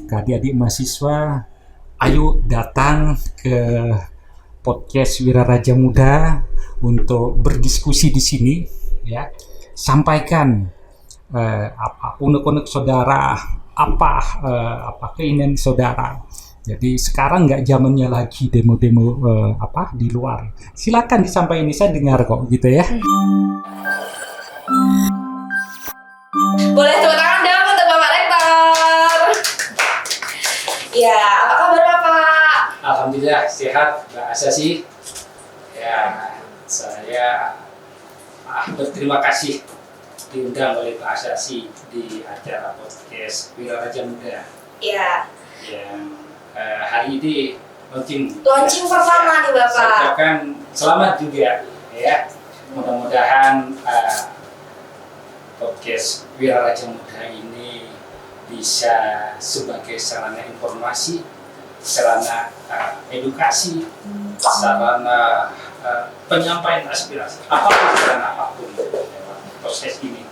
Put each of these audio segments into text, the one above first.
ke adik-adik mahasiswa, ayo datang ke podcast Wiraraja Muda untuk berdiskusi di sini, ya. Sampaikan apa unek-unek saudara, apa keinginan saudara. Jadi sekarang nggak zamannya lagi demo-demo di luar. Silakan disampaikan, ini saya dengar kok gitu ya. Boleh tepuk tangan dong untuk Bapak Rektor. Ya, apa kabar Bapak? Alhamdulillah sehat, Mbak Asasi. Ya, saya berterima kasih diundang oleh Pak Asasi di acara podcast Wiraraja Muda. Ya. Yang hari ini launching Pertama nih Bapak. Saya ucapkan selamat juga ya. Mudah-mudahan podcast Wiraraja Muda ini bisa sebagai sarana informasi, sarana edukasi, sarana penyampaian aspirasi, apapun proses ini.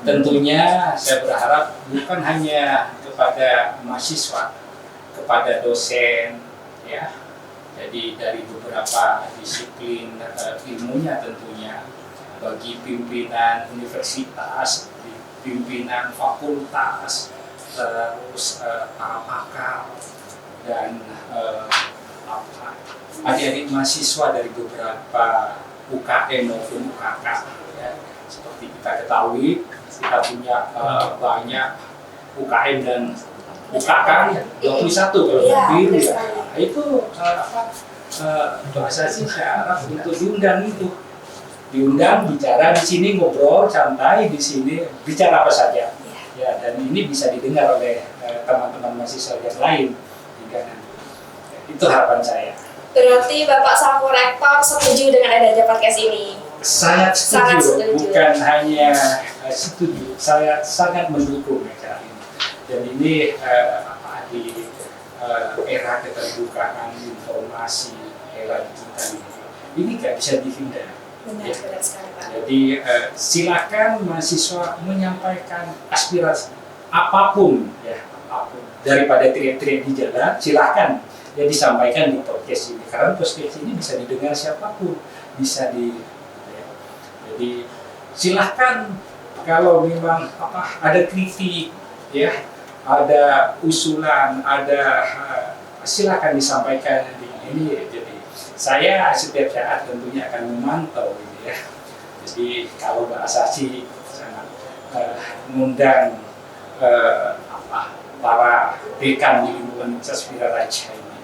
Tentunya saya berharap bukan hanya kepada mahasiswa, kepada dosen, ya. Jadi dari beberapa disiplin ilmunya tentunya, bagi pimpinan universitas, pimpinan fakultas, terus para pakar dan adik-adik mahasiswa dari beberapa UKM maupun UKK, ya. Seperti kita ketahui, kita punya banyak UKM dan UKK, 21 kalau lebih ya. Itu bahasa sih saya harap untuk diundang bicara di sini, ngobrol santai di sini, bicara apa saja ya, dan ini bisa didengar oleh teman-teman mahasiswa yang lain juga nanti. Itu harapan saya. Berarti Bapak selaku Rektor setuju dengan adanya podcast ini? Sangat setuju. Bukan hanya setuju, saya sangat mendukung acara ini. Dan ini di era keterbukaan informasi, era digital ini nggak bisa dihindari. Benar sekali Pak. Jadi silakan mahasiswa menyampaikan aspirasi apapun, ya, apapun. Daripada teriak-teriak di jalan, silakan ya disampaikan di podcast ini. Karena podcast ini bisa didengar siapapun, bisa jadi silakan kalau memang ada kritik, ya, ada usulan, ada silakan disampaikan di ini. Jadi saya setiap saat tentunya akan memantau ini, ya. Jadi kalau Mbak Asasi sangat mengundang para dekan di lingkungan Universitas Wiraraja ini,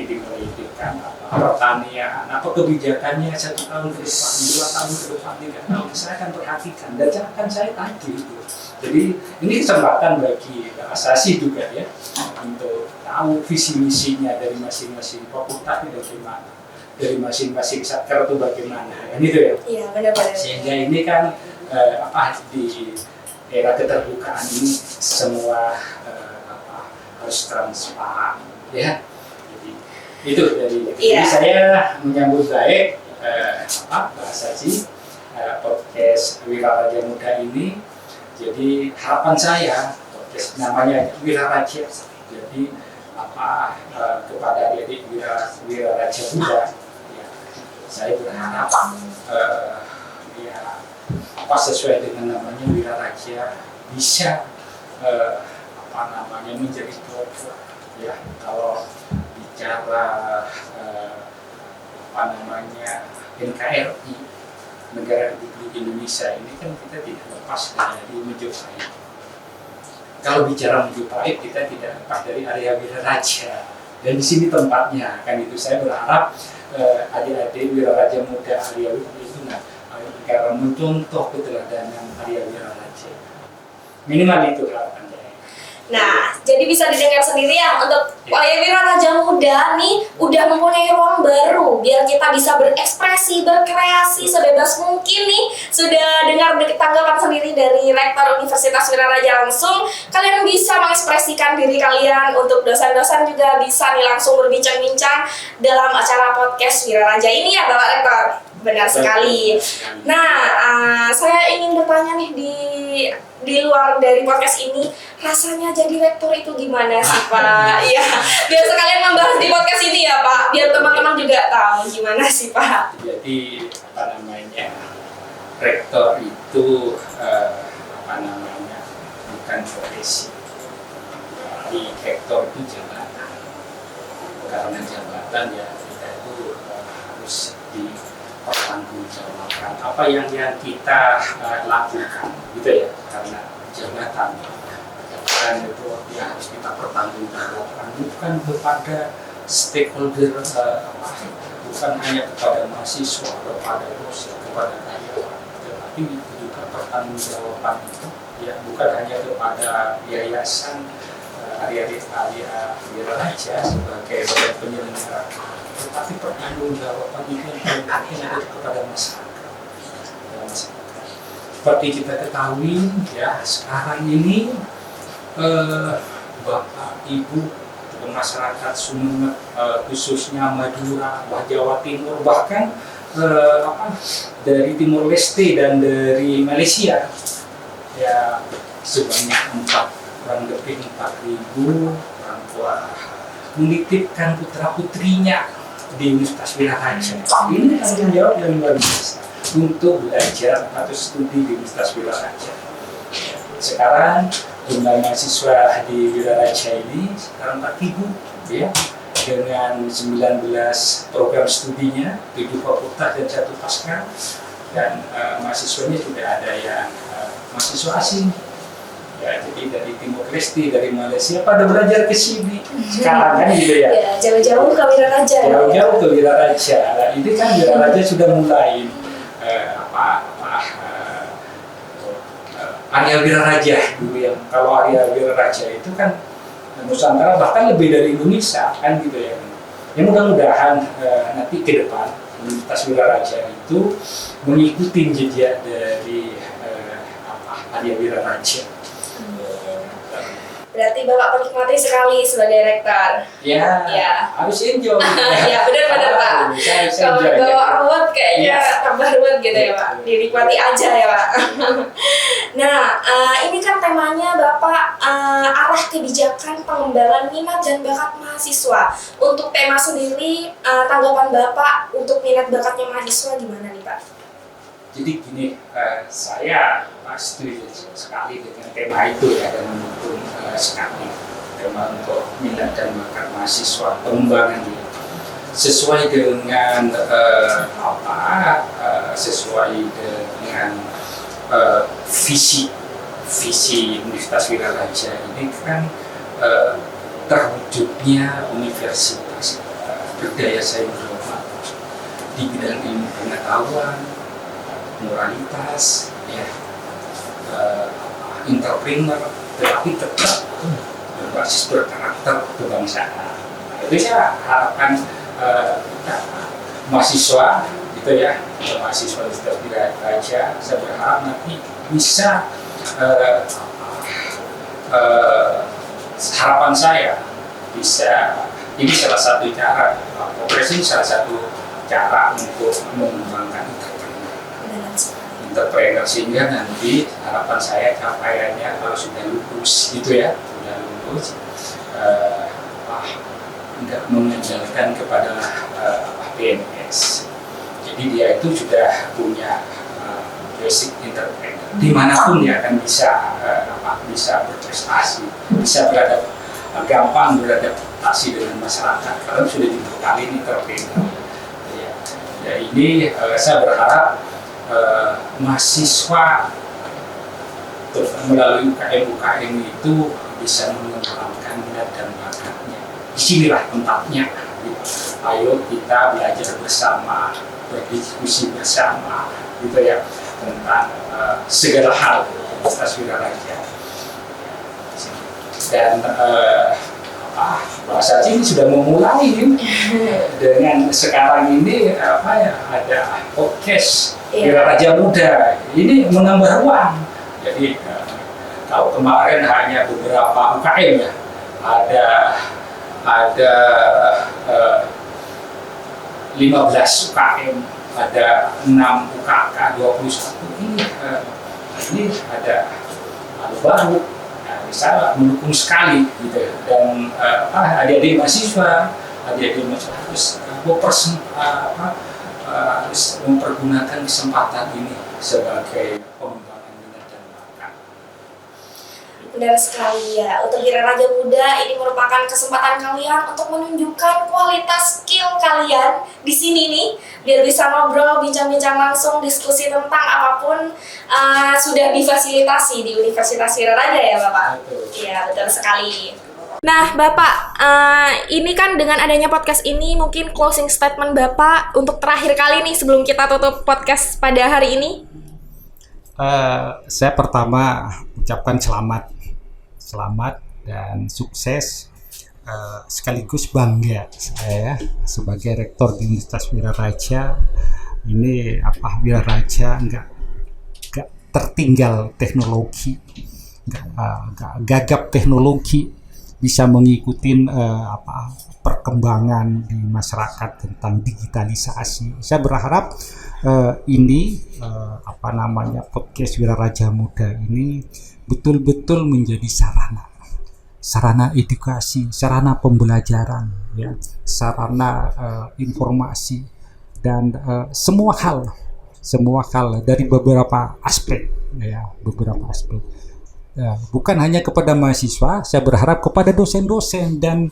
dimulai dekan pertanian, kebijakannya 1 tahun ke depan, 2 tahun ke depan, 3 tahun, saya akan perhatikan dan akan saya tagih itu. Jadi ini kesempatan bagi Mbak Asasi juga, ya, untuk tahu visi misinya dari masing-masing fakultas itu bagaimana, dari masing-masing satker itu bagaimana, kan itu ya. Iya, benar-benar. Sehingga ini kan di era keterbukaan ini semua harus transparan, ya. Jadi itu jadi saya menyambut baik bahasa podcast Wiraraja Muda ini. Jadi harapan saya podcast namanya Wiraraja. Jadi kepada adik-adik Wiraraja Muda, ya, saya berharap sesuai dengan namanya Wiraraja bisa menjadi pokok, ya. Kalau bicara NKRI, Negara Republik Indonesia ini kan kita tidak lepas dari Majapahit. Kalau bicara Majapahit kita tidak lepas dari area Wiraraja, dan di sini tempatnya, kan itu. Saya berharap adik-adik Wiraraja Muda area itu karena mencontoh keteladanan area Wiraraja. Minimal itu harapan saya. Nah, jadi bisa didengar sendiri ya, untuk Wiraraja Muda nih udah mempunyai ruang baru biar kita bisa berekspresi, berkreasi sebebas mungkin nih. Sudah dengar tanggapan sendiri dari Rektor Universitas Wiraraja langsung, kalian bisa mengekspresikan diri kalian. Untuk dosen-dosen juga bisa nih langsung berbincang-bincang dalam acara podcast Wiraraja ini ya Bapak Rektor. Benar sekali. Nah, saya ingin bertanya nih di di luar dari podcast ini, rasanya jadi rektor itu gimana sih Pak? Iya, biar sekalian membahas di podcast ini ya Pak, biar teman-teman juga tahu gimana sih Pak. Jadi rektor itu bukan profesi. Jadi rektor itu jabatan. Karena jabatan ya kita itu harus dipertanggungjawabkan apa yang kita lakukan, gitu ya. Karena jabatan itu ya harus kita pertanggungjawabkan, bukan kepada stakeholder, bukan hanya kepada mahasiswa, kepada dosen, kepada karyawan, tetapi juga pertanggungjawaban itu ya bukan hanya kepada yayasan Arya Wiraraja sebagai badan penyelenggara, tetapi pertanggungjawaban itu yang penting ada kepada masyarakat. Seperti kita ketahui ya sekarang ini Bapak Ibu masyarakat Sumeneb, khususnya Madura, Jawa Timur, bahkan dari Timur Leste dan dari Malaysia ya sebanyak kurang lebih 4.000 orang tua menitipkan putra-putrinya di Universitas Wiraraja. Ini tanggung jawab yang luar biasa untuk belajar atau studi di Universitas Wiraraja. Sekarang jumlah mahasiswa di Wiraraja ini sekarang 4.000 ya, dengan 19 program studinya, 7 fakultas dan 1 pasca, dan mahasiswanya sudah ada yang mahasiswa asing. Ya, jadi dari Timur Leste, dari Malaysia pada belajar ke sini sekarang kan gitu ya. Ya, jauh-jauh ke Wiraraja. Jauh-jauh ke Wiraraja. Nah, ini kan Wiraraja sudah mulai Arya Wiraraja dulu yang kalau Arya Wiraraja itu kan Nusantara bahkan lebih dari Indonesia kan gitu ya. Ya mudah-mudahan nanti ke depan Universitas Wiraraja itu mengikuti jejak dari Arya Wiraraja. Berarti Bapak menikmati sekali sebagai rektor. Ya, harus enjoy. Ya benar-benar Pak. Kalau bawa ruwet kayaknya tambah ruwet gitu ya Pak. Dinikmati aja ya Pak. Nah, ini kan temanya Bapak arah kebijakan pengembangan minat dan bakat mahasiswa. Untuk tema sendiri, tanggapan Bapak untuk minat bakatnya mahasiswa gimana nih Pak? Jadi gini, saya setuju sekali dengan tema itu ya, dan mendukung sekali tema untuk minat dan bakat mahasiswa, pengembangan diri sesuai dengan sesuai dengan visi Universitas Wiraraja ini kan terwujudnya universitas berdaya saing global di bidang ilmu pengetahuan, moralitas, ya, entrepreneur, tetapi tetap berbasis berkarakter kebangsaan. Itu saya harapkan mahasiswa, gitu ya, mahasiswa Universitas Wiraraja, saya berharap nanti bisa harapan saya bisa, ini salah satu cara, progresi salah satu cara untuk mengembangkan entrepreneur, sehingga nanti harapan saya capaiannya kalau sudah lulus gitu ya, sudah lulus tidak mengandalkan kepada PNS, jadi dia itu sudah punya basic entrepreneur, dimanapun dia akan bisa berprestasi, bisa gampang beradaptasi dengan masyarakat karena sudah dibekali entrepreneur. Ya, ini saya berharap mahasiswa melalui UKM itu bisa mengembangkan minat dan bakatnya. Disinilah tempatnya. Ayo kita belajar bersama, berdiskusi bersama, gitu ya, tentang segala hal Universitas Wiraraja. Dan bahasa ini sudah memulai dengan sekarang ini ada podcast Wiraraja Muda, ini menambah ruang. Jadi kalau kemarin hanya beberapa UKM ya, ada 15 UKM, ada 6 UKK, 21 ini ada baru, bisa mendukung sekali gitu ya. Dan adik-adik mahasiswa harus harus mempergunakan kesempatan ini sebagai pengembangan minat dan bakat. Benar sekali ya, untuk Wira Raja Muda ini merupakan kesempatan kalian untuk menunjukkan kualitas skill kalian di sini nih, biar bisa ngobrol, bincang-bincang langsung, diskusi tentang apapun sudah difasilitasi di Universitas Wira Raja ya Bapak? Iya, betul sekali. Nah Bapak, ini kan dengan adanya podcast ini mungkin closing statement Bapak untuk terakhir kali nih sebelum kita tutup podcast pada hari ini. Saya pertama ucapkan selamat dan sukses, sekaligus bangga saya sebagai rektor di Universitas Wira Raja. Ini Wira Raja nggak tertinggal teknologi, nggak gagap teknologi, bisa mengikuti perkembangan di masyarakat tentang digitalisasi. Saya berharap ini podcast Wira Raja Muda ini betul-betul menjadi sarana edukasi, sarana pembelajaran, ya, sarana informasi dan semua hal dari beberapa aspek. Bukan hanya kepada mahasiswa, saya berharap kepada dosen-dosen dan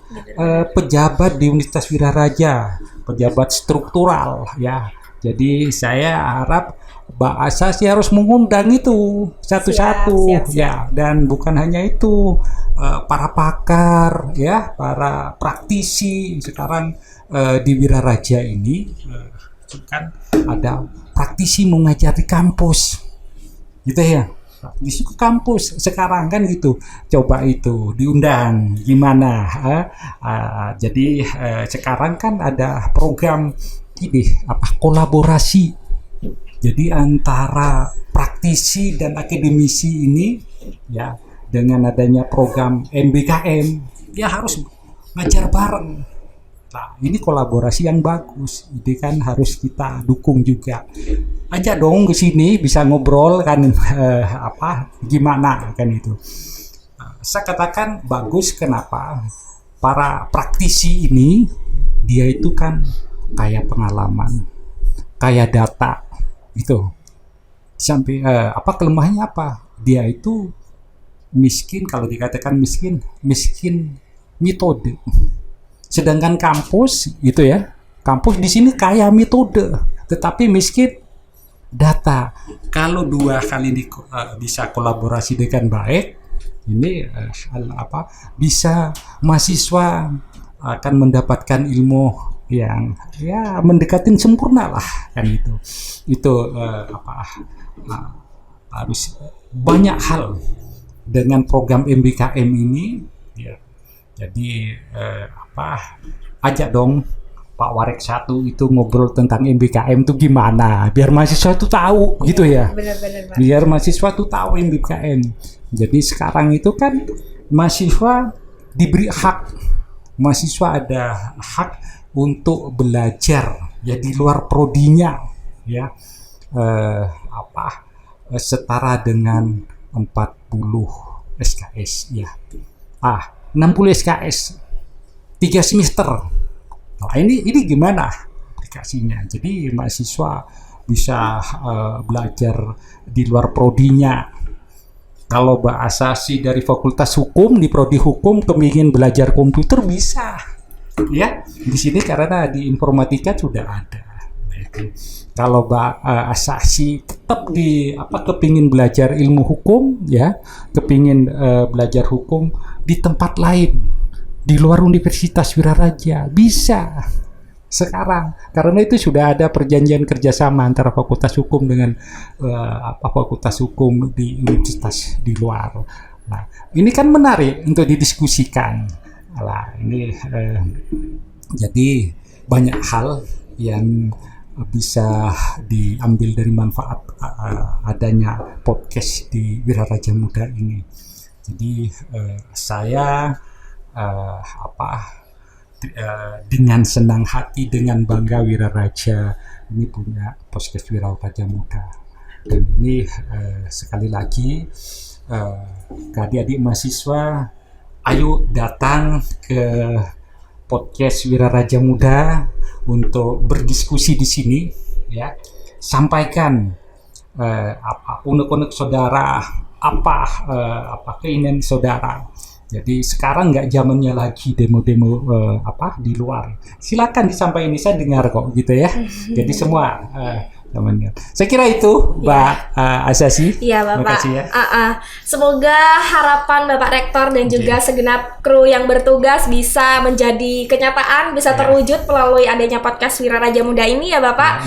pejabat di Universitas Wira Raja, pejabat struktural, ya. Jadi saya harap Mbak Asasi harus mengundang itu satu-satu, ya, dan bukan hanya itu, para pakar, ya, para praktisi sekarang di Wira Raja ini kan ada praktisi mengajar di kampus, gitu ya. Di kampus sekarang kan gitu, coba itu diundang gimana? Jadi sekarang kan ada program ini kolaborasi. Jadi antara praktisi dan akademisi ini, ya, dengan adanya program MBKM, ya harus ngajar bareng. Nah, ini kolaborasi yang bagus. Ini kan harus kita dukung juga. Ajak dong ke sini, bisa ngobrol kan, gimana kan itu. Saya katakan bagus, kenapa? Para praktisi ini dia itu kan kaya pengalaman, kaya data, gitu. Sampai kelemahannya apa? Dia itu miskin, kalau dikatakan miskin metode. Sedangkan kampus gitu ya, kampus di sini kaya metode, tetapi miskin data. Kalau dua kali ini bisa kolaborasi dengan baik, ini bisa mahasiswa akan mendapatkan ilmu yang ya mendekatin sempurna lah kan itu harus banyak hal dengan program MBKM ini, ya. Jadi ajak dong Pak Warek 1 itu ngobrol tentang MBKM itu gimana, biar mahasiswa itu tahu, gitu ya. Benar-benar, Pak. Biar mahasiswa itu tahu MBKM. Jadi sekarang itu kan mahasiswa diberi hak, mahasiswa ada hak untuk belajar ya di luar prodinya, ya, setara dengan 40 SKS, ya. 60 SKS 3 semester. Nah, ini gimana aplikasinya? Jadi mahasiswa bisa belajar di luar prodinya. Kalau bahasa dari Fakultas Hukum di prodi Hukum kepingin belajar komputer bisa, ya. Di sini karena di informatika sudah ada. Kalau asasi tetap kepingin belajar ilmu hukum, ya, kepingin belajar hukum di tempat lain di luar Universitas Wira Raja bisa sekarang, karena itu sudah ada perjanjian kerjasama antara Fakultas Hukum dengan Fakultas Hukum di universitas di luar. Nah, ini kan menarik untuk didiskusikan. Nah, ini jadi banyak hal yang bisa diambil dari manfaat adanya podcast di Wira Raja Muda ini. Jadi saya dengan senang hati, dengan bangga Wira Raja ini punya podcast Wira Raja Muda. Dan ini sekali lagi ke adik-adik mahasiswa, ayo datang ke podcast Wira Raja Muda untuk berdiskusi di sini, ya. Sampaikan apa unek-unek saudara, apa keinginan saudara. Jadi sekarang nggak zamannya lagi demo-demo di luar. Silakan disampaikan, saya dengar kok gitu ya. Jadi semua zamannya. Saya kira itu Mbak Asasi. Iya Bapak. Terima kasih ya. Semoga harapan Bapak Rektor dan juga segenap kru yang bertugas bisa menjadi kenyataan, bisa terwujud melalui adanya podcast Wira Raja Muda ini ya Bapak.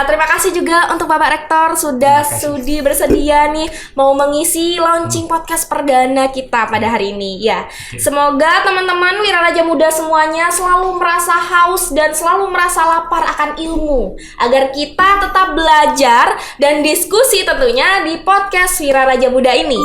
Terima kasih juga untuk Bapak Rektor sudah sudi bersedia nih mau mengisi launching podcast perdana kita pada hari ini ya. Semoga teman-teman Wira Raja Muda semuanya selalu merasa haus dan selalu merasa lapar akan ilmu agar kita tetap belajar dan diskusi tentunya di podcast Wira Raja Muda ini.